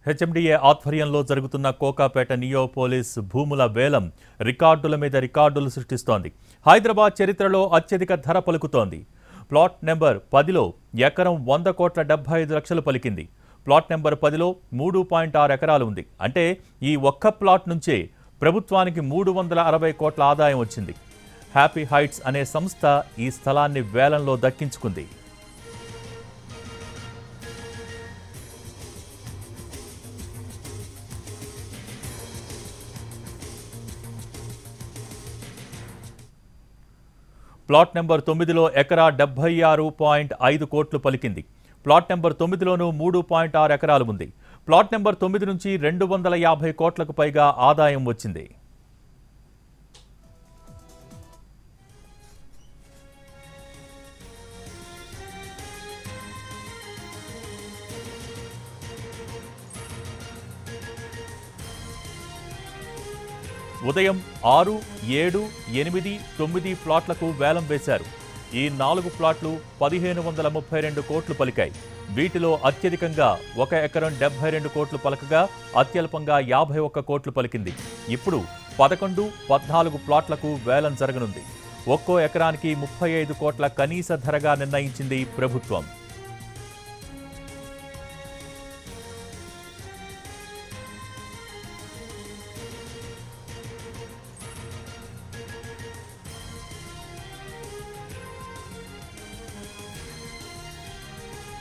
HMDA ఆధ్వర్యంలో జరుగుతున్న Kokapet neo police భూముల వేలం రికార్డుల మీద రికార్డులు సృష్టిస్తోంది. హైదరాబాద్ చరిత్రలో అత్యధిక ధర పలుకుతోంది. ప్లాట్ నెంబర్ 10లో ఎకరం 100,75,00,000 పలికింది. ప్లాట్ నెంబర్ 10లో 3.6 ఎకరాలు ఉంది. అంటే ఈ ఒక్క ప్లాట్ నుంచే ప్రభుత్వానికి 360 కోట్ల ఆదాయం వచ్చింది. హ్యాపీ హైట్స్ అనే సంస్థ ఈ స్థలాన్ని వేలంలో దక్కించుకుంది. ప్లాట్ నెంబర్ 9లో ఎకరా 76.5 కోట్లు పలికింది. ప్లాట్ నెంబర్ 9లోనూ 3.6 ఎకరాలు ఉంది. ప్లాట్ నెంబర్ 9 నుంచి 250 కోట్లకు పైగా ఆదాయం వచ్చింది. ఉదయం 6, 7, 8, 9 ప్లాట్లకు వేలం వేశారు. ఈ 4 ప్లాట్లు 1,532 కోట్లు పలికాయి. వీటిలో అత్యధికంగా 1 ఎకరం 72 కోట్లు పలకగా అత్యల్పంగా 51 కోట్లు పలికింది. ఇప్పుడు 11, 14 ప్లాట్లకు వేలం జరగనుంది. ఒక్కో ఎకరానికి 35 కోట్ల కనీస ధరగా నిర్ణయించింది ప్రభుత్వం.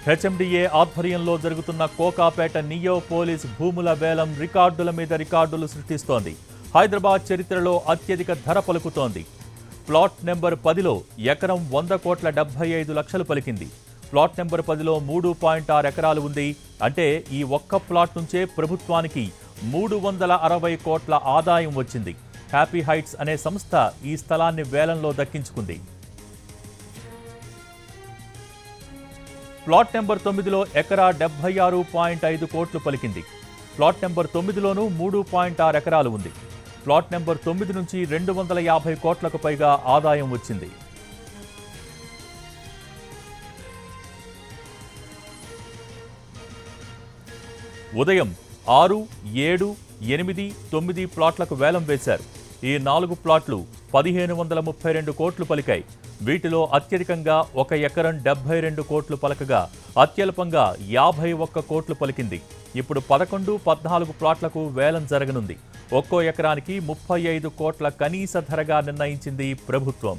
హెచ్ఎండిఏ ఆధ్వర్యంలో జరుగుతున్న కోకాపేట నియో పోలీస్ భూముల వేలం రికార్డుల మీద రికార్డులు సృష్టిస్తోంది. హైదరాబాద్ చరిత్రలో అత్యధిక ధర పలుకుతోంది. ప్లాట్ నెంబర్ 10లో ఎకరం 100,75,00,000 పలికింది. ప్లాట్ నెంబర్ 10లో 3.6 ఎకరాలు ఉంది. అంటే ఈ ఒక్క ప్లాట్ నుంచే ప్రభుత్వానికి 360 కోట్ల ఆదాయం వచ్చింది. హ్యాపీ హైట్స్ అనే సంస్థ ఈ స్థలాన్ని వేలంలో దక్కించుకుంది. ప్లాట్ నెంబర్ 9లో ఎకరా 76.5 కోట్లు పలికింది. ప్లాట్ నెంబర్ 9లోనూ 3.6 ఎకరాలు ఉంది. ప్లాట్ నెంబర్ 9 నుంచి 250 కోట్లకు పైగా ఆదాయం వచ్చింది. ఉదయం 6, 7, 8, 9 ప్లాట్లకు వేలం వేశారు. ఈ 4 ప్లాట్లు 1,532 కోట్లు పలికాయి. వీటిలో అత్యధికంగా 1 ఎకరం 72 కోట్లు పలకగా అత్యల్పంగా 51 కోట్లు పలికింది. ఇప్పుడు 11, 14 ప్లాట్లకు వేలం జరగనుంది. ఒక్కో ఎకరానికి 35 కోట్ల కనీస ధరగా నిర్ణయించింది ప్రభుత్వం.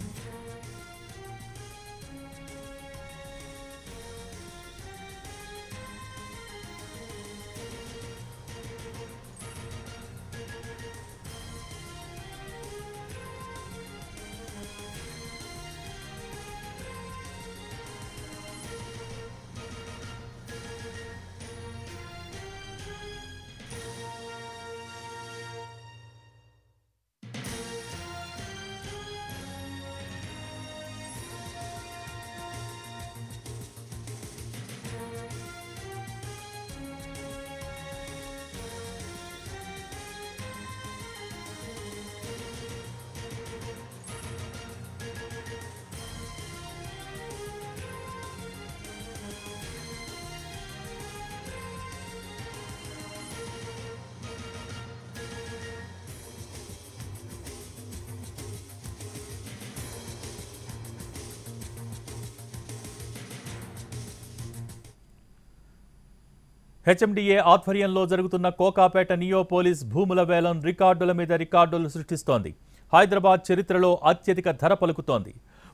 హెచ్ఎండిఏ ఆధ్వర్యంలో జరుగుతున్న కోకాపేట నియో పోలీస్ భూముల వేలం రికార్డుల మీద రికార్డులు సృష్టిస్తోంది. హైదరాబాద్ చరిత్రలో అత్యధిక ధర పలుకుతోంది.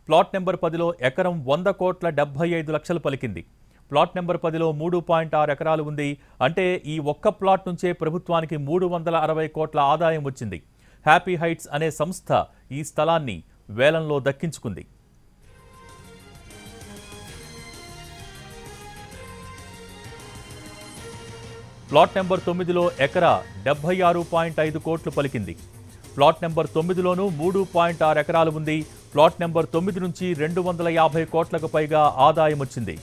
ప్లాట్ నెంబర్ 10లో ఎకరం 100,75,00,000 పలికింది. ప్లాట్ నెంబర్ 10లో 3.6 ఎకరాలు ఉంది. అంటే ఈ ఒక్క ప్లాట్ నుంచే ప్రభుత్వానికి 360 కోట్ల ఆదాయం వచ్చింది. హ్యాపీ హైట్స్ అనే సంస్థ ఈ స్థలాన్ని వేలంలో దక్కించుకుంది. ప్లాట్ నెంబర్ 9లో ఎకరా 76.5 కోట్లు పలికింది. ప్లాట్ నెంబర్ 9లోనూ 3.6 ఎకరాలు ఉంది. ప్లాట్ నెంబర్ 9 నుంచి 250 కోట్లకు పైగా ఆదాయం వచ్చింది.